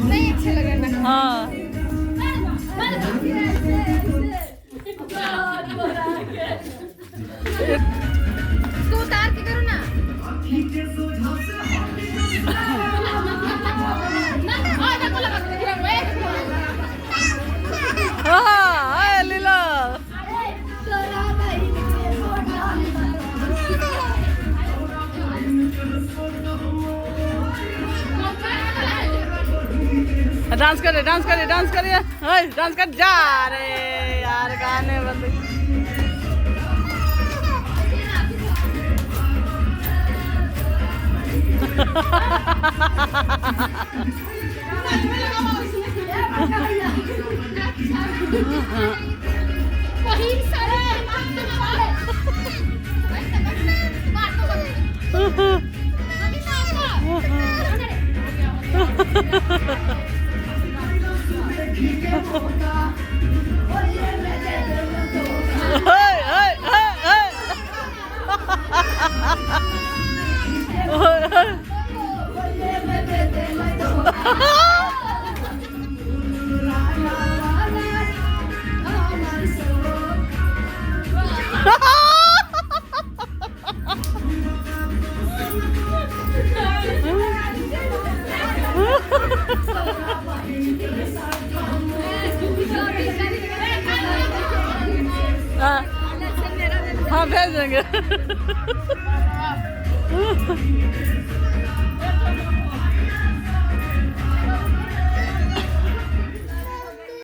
नहीं अच्छा लगा ना। हाँ इसको उतार के करो ना। हाँ लीला डांस करे डांस करे डांस करिए डांस कर जा रे यार गाने बंद हाँ भेज देंगे